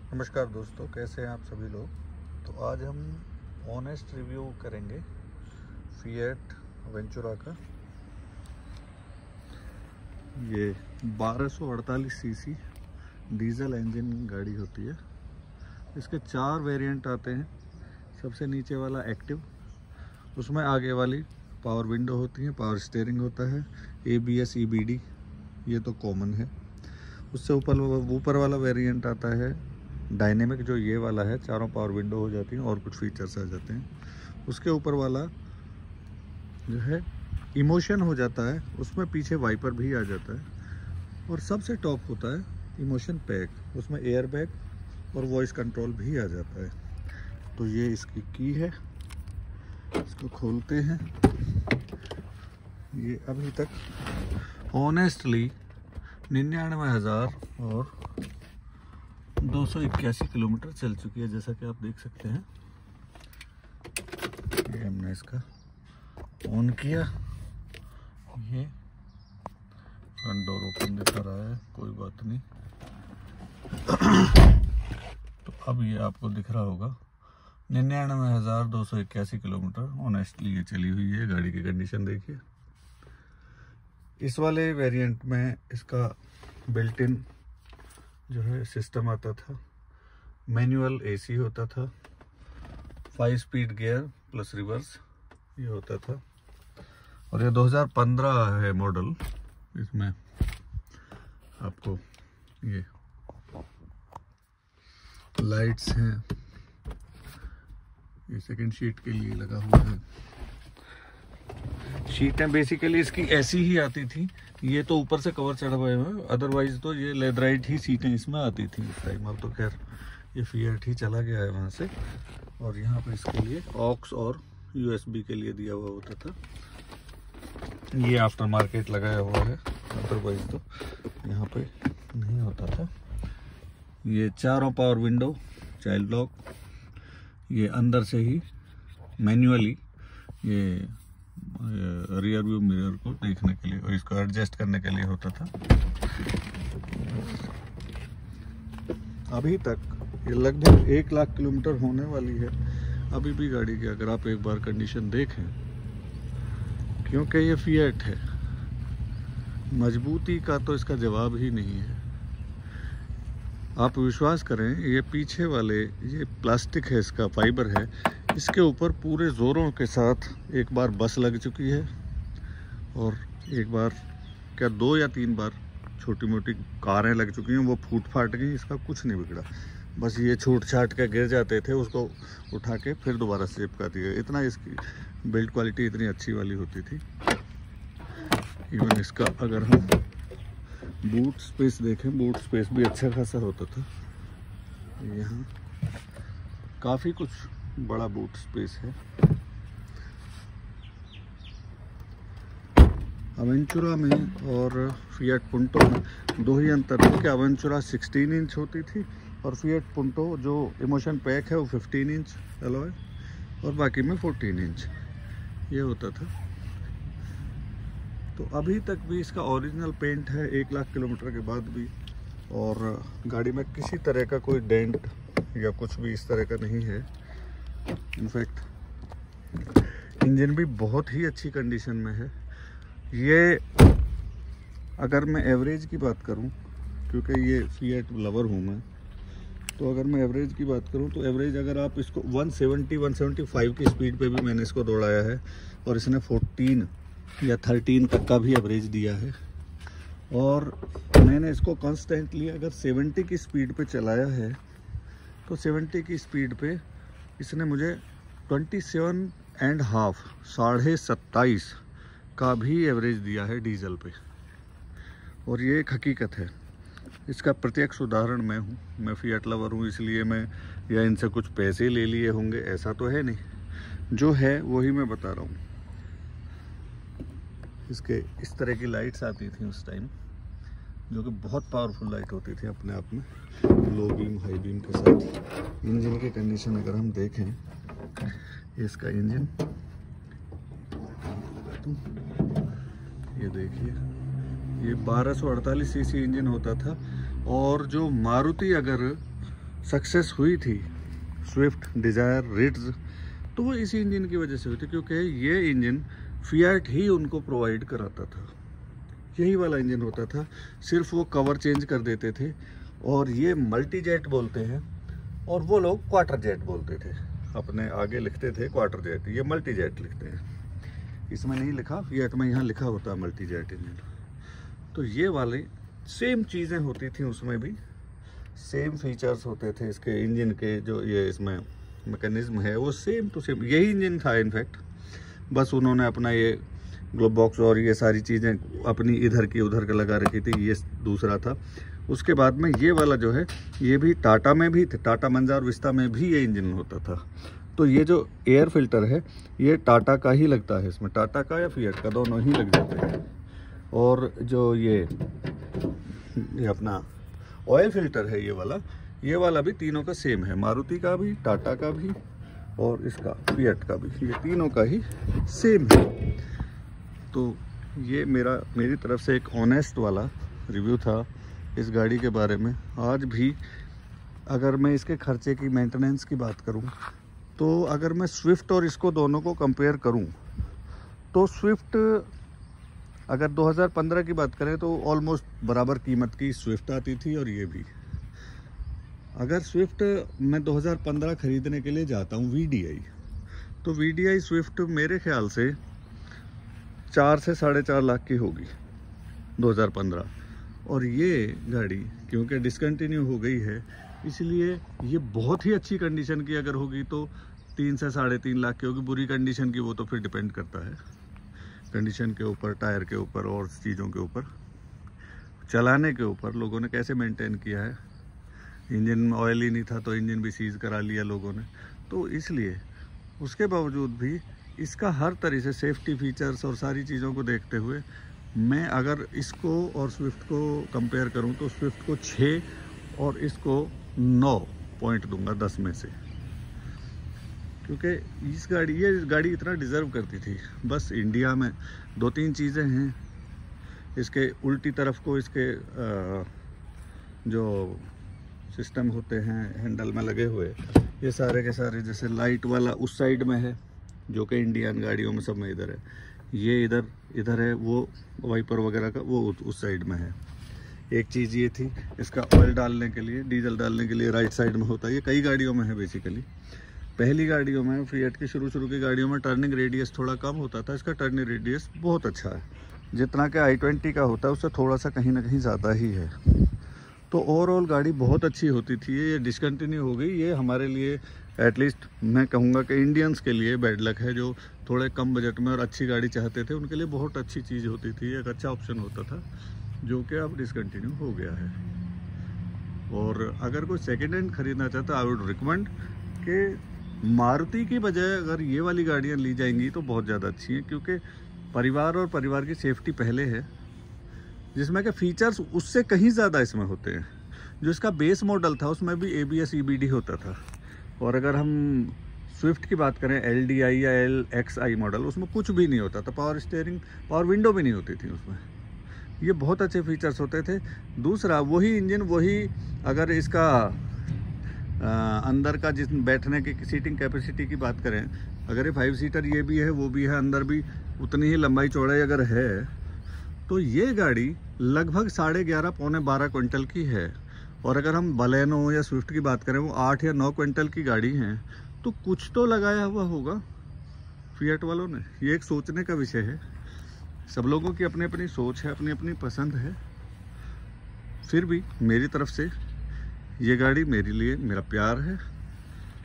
नमस्कार दोस्तों, कैसे हैं आप सभी लोग। तो आज हम ऑनेस्ट रिव्यू करेंगे फिएट वेंचुरा का। ये 1248 सीसी डीजल इंजन गाड़ी होती है। इसके 4 वेरिएंट आते हैं। सबसे नीचे वाला एक्टिव, उसमें आगे वाली पावर विंडो होती है, पावर स्टीयरिंग होता है, ABS EBD ये तो कॉमन है। उससे ऊपर वाला वेरिएंट आता है डायनेमिक, जो ये वाला है, चारों पावर विंडो हो जाती हैं और कुछ फीचर्स आ जाते हैं। उसके ऊपर वाला जो है इमोशन हो जाता है, उसमें पीछे वाइपर भी आ जाता है। और सबसे टॉप होता है इमोशन पैक, उसमें एयर बैग और वॉइस कंट्रोल भी आ जाता है। तो ये इसकी की है, इसको खोलते हैं। ये अभी तक ऑनेस्टली 99,000 और 281 किलोमीटर चल चुकी है, जैसा कि आप देख सकते हैं। ये हमने इसका ऑन किया, ये फ्रंट डोर ओपन दिखा रहा है, कोई बात नहीं। तो अब ये आपको दिख रहा होगा 99,281 किलोमीटर ऑनेस्टली ये चली हुई है। गाड़ी की कंडीशन देखिए। इस वाले वेरिएंट में इसका बिल्ट इन जो है सिस्टम आता था, मैनुअल AC होता था, 5 स्पीड गियर प्लस रिवर्स ये होता था। और ये 2015 है मॉडल। इसमें आपको ये लाइट्स हैं, ये सेकंड शीट के लिए लगा हुआ है। शीटें बेसिकली इसकी ऐसी ही आती थी, ये तो ऊपर से कवर चढ़वाए हुए, अदरवाइज तो ये लेदराइट ही सीटें इसमें आती थी उस टाइम। अब तो खैर ये फिएट ही चला गया है वहाँ से। और यहाँ पे इसके लिए ऑक्स और USB के लिए दिया हुआ होता था। ये आफ्टर मार्केट लगाया हुआ है, अदरवाइज तो यहाँ पे नहीं होता था। ये चारों पावर विंडो, चाइल्ड लॉक, ये अंदर से ही मैन्युअली ये रियर व्यू मिरर को देखने के लिए और इसको एडजस्ट करने के लिए होता था। अभी तक ये लगभग 1 लाख किलोमीटर होने वाली है। अभी भी गाड़ी की अगर आप एक बार कंडीशन देखें, क्योंकि ये फिएट है, मजबूती का तो इसका जवाब ही नहीं है। आप विश्वास करें, ये पीछे वाले ये प्लास्टिक है, इसका फाइबर है, इसके ऊपर पूरे ज़ोरों के साथ एक बार बस लग चुकी है और एक बार क्या 2 या 3 बार छोटी मोटी कारें लग चुकी हैं। वो फूट फाट गई, इसका कुछ नहीं बिगड़ा। बस ये छूट छाट के गिर जाते थे, उसको उठा के फिर दोबारा से चिपका दिया। इतना इसकी बिल्ड क्वालिटी इतनी अच्छी वाली होती थी। इवन इसका अगर हम बूट स्पेस देखें, बूट स्पेस भी अच्छा खासा होता था। यहाँ काफ़ी कुछ बड़ा बूट स्पेस है। अवेंचुरा में और फिएट पुंटो में 2 ही अंतर है कि अवेंचुरा 16 इंच होती थी और फिएट पुंटो जो इमोशन पैक है वो 15 इंच अलॉय और बाकी में 14 इंच ये होता था। तो अभी तक भी इसका ओरिजिनल पेंट है 1 लाख किलोमीटर के बाद भी, और गाड़ी में किसी तरह का कोई डेंट या कुछ भी इस तरह का नहीं है। इनफैक्ट इंजन भी बहुत ही अच्छी कंडीशन में है। ये अगर मैं एवरेज की बात करूं, क्योंकि ये फिएट लवर हूं मैं, तो अगर मैं एवरेज की बात करूं तो एवरेज अगर आप इसको 170-175 की स्पीड पे भी मैंने इसको दौड़ाया है और इसने 14 या 13 तक का भी एवरेज दिया है। और मैंने इसको कॉन्स्टेंटली अगर 70 की स्पीड पे चलाया है तो 70 की स्पीड पे इसने मुझे 27.5 27.5 का भी एवरेज दिया है डीजल पे। और ये एक हकीकत है, इसका प्रत्यक्ष उदाहरण मैं हूँ। मैं फिएट लवर हूँ, इसलिए मैं या इनसे कुछ पैसे ले लिए होंगे ऐसा तो है नहीं, जो है वही मैं बता रहा हूँ। इसके इस तरह की लाइट्स आती थी उस टाइम, जो कि बहुत पावरफुल लाइट होती थी अपने आप में, लो बीम हाई बीम के साथ। इंजन की कंडीशन अगर हम देखें, इसका इंजन ये देखिए, ये 1248 सीसी इंजन होता था। और जो मारुति अगर सक्सेस हुई थी स्विफ्ट, डिज़ायर, रिट्ज, तो वो इसी इंजन की वजह से हुई थी, क्योंकि ये इंजन फिएट ही उनको प्रोवाइड कराता था। यही वाला इंजन होता था, सिर्फ वो कवर चेंज कर देते थे। और ये मल्टी जेट बोलते हैं और वो लोग क्वार्टर जेट बोलते थे। अपने आगे लिखते थे क्वार्टर जेट, ये मल्टी जेट लिखते हैं। इसमें नहीं लिखा, फिएट में यहाँ लिखा होता है मल्टी जेट इंजन। तो ये वाले सेम चीज़ें होती थी उसमें भी, सेम फीचर्स होते थे इसके इंजन के। जो ये इसमें मैकेनिज्म है वो सेम टू सेम यही इंजन था इनफैक्ट, बस उन्होंने अपना ये ग्लोब बॉक्स और ये सारी चीज़ें अपनी इधर की उधर का लगा रखी थी, ये दूसरा था। उसके बाद में ये वाला जो है ये भी टाटा में भी थे, टाटा मंजा और विस्ता में भी ये इंजन होता था। तो ये जो एयर फिल्टर है ये टाटा का ही लगता है, इसमें टाटा का या फिएट का दोनों ही लग जाते हैं। और जो ये अपना ऑयल फिल्टर है ये वाला भी तीनों का सेम है, मारुति का भी, टाटा का भी और इसका फिएट का भी, ये तीनों का ही सेम है। तो ये मेरी तरफ से एक ऑनेस्ट वाला रिव्यू था इस गाड़ी के बारे में। आज भी अगर मैं इसके खर्चे की, मेंटेनेंस की बात करूं, तो अगर मैं स्विफ्ट और इसको दोनों को कंपेयर करूं तो स्विफ्ट, अगर 2015 की बात करें तो ऑलमोस्ट बराबर कीमत की स्विफ्ट आती थी। और ये भी, अगर स्विफ्ट मैं 2015 खरीदने के लिए जाता हूँ VDI, तो VDI स्विफ्ट मेरे ख्याल से 4 से 4.5 लाख की होगी 2015। और ये गाड़ी क्योंकि डिसकंटिन्यू हो गई है, इसलिए ये बहुत ही अच्छी कंडीशन की अगर होगी तो 3 से 3.5 लाख की होगी। बुरी कंडीशन की वो तो फिर डिपेंड करता है कंडीशन के ऊपर, टायर के ऊपर और चीज़ों के ऊपर, चलाने के ऊपर, लोगों ने कैसे मेंटेन किया है। इंजन में ऑयल ही नहीं था तो इंजन भी सीज करा लिया लोगों ने। तो इसलिए उसके बावजूद भी इसका हर तरह से सेफ्टी फीचर्स और सारी चीज़ों को देखते हुए मैं अगर इसको और स्विफ्ट को कंपेयर करूं तो स्विफ्ट को 6 और इसको 9 पॉइंट दूंगा 10 में से, क्योंकि ये गाड़ी इतना डिज़र्व करती थी। बस इंडिया में 2-3 चीज़ें हैं इसके उल्टी तरफ को, इसके जो सिस्टम होते हैं हैंडल में लगे हुए, ये सारे के सारे, जैसे लाइट वाला उस साइड में है जो कि इंडियन गाड़ियों में सब में इधर है, ये इधर है, वो वाइपर वगैरह का वो उस साइड में है। एक चीज़ ये थी, इसका ऑयल डालने के लिए, डीजल डालने के लिए राइट साइड में होता है। ये कई गाड़ियों में है बेसिकली। पहली गाड़ियों में, फिएट की शुरू की गाड़ियों में टर्निंग रेडियस थोड़ा कम होता था, इसका टर्निंग रेडियस बहुत अच्छा है, जितना कि i20 का होता है उससे थोड़ा सा कहीं ना कहीं ज़्यादा ही है। तो ओवरऑल गाड़ी बहुत अच्छी होती थी। ये डिसकंटिन्यू हो गई, ये हमारे लिए एटलीस्ट मैं कहूँगा कि इंडियंस के लिए बैड लक है, जो थोड़े कम बजट में और अच्छी गाड़ी चाहते थे, उनके लिए बहुत अच्छी चीज़ होती थी, एक अच्छा ऑप्शन होता था, जो कि अब डिसकंटिन्यू हो गया है। और अगर कोई सेकेंड हैंड खरीदना चाहता है, आई वुड रिकमेंड कि मारुति की बजाय अगर ये वाली गाड़ियाँ ली जाएंगी तो बहुत ज़्यादा अच्छी हैं, क्योंकि परिवार और परिवार की सेफ्टी पहले है, जिसमें के फीचर्स उससे कहीं ज़्यादा इसमें होते हैं। जो इसका बेस मॉडल था उसमें भी ABS EBD होता था, और अगर हम स्विफ्ट की बात करें LDI या LXI मॉडल, उसमें कुछ भी नहीं होता था, पावर स्टीयरिंग, पावर विंडो भी नहीं होती थी उसमें। ये बहुत अच्छे फीचर्स होते थे। दूसरा, वही इंजन, वही अगर इसका अंदर का जिस बैठने की सीटिंग कैपेसिटी की बात करें, अगर ये 5 सीटर ये भी है वो भी है, अंदर भी उतनी ही लंबाई चौड़ाई अगर है, तो ये गाड़ी लगभग 11.5 पौने 12 क्विंटल की है। और अगर हम बलेनो या स्विफ्ट की बात करें, वो 8 या 9 क्विंटल की गाड़ी हैं, तो कुछ तो लगाया हुआ होगा फिएट वालों ने। ये एक सोचने का विषय है। सब लोगों की अपनी अपनी सोच है, अपनी अपनी पसंद है। फिर भी मेरी तरफ से ये गाड़ी मेरे लिए मेरा प्यार है।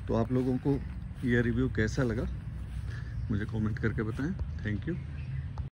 तो आप लोगों को यह रिव्यू कैसा लगा मुझे कमेंट करके बताएं। Thank you.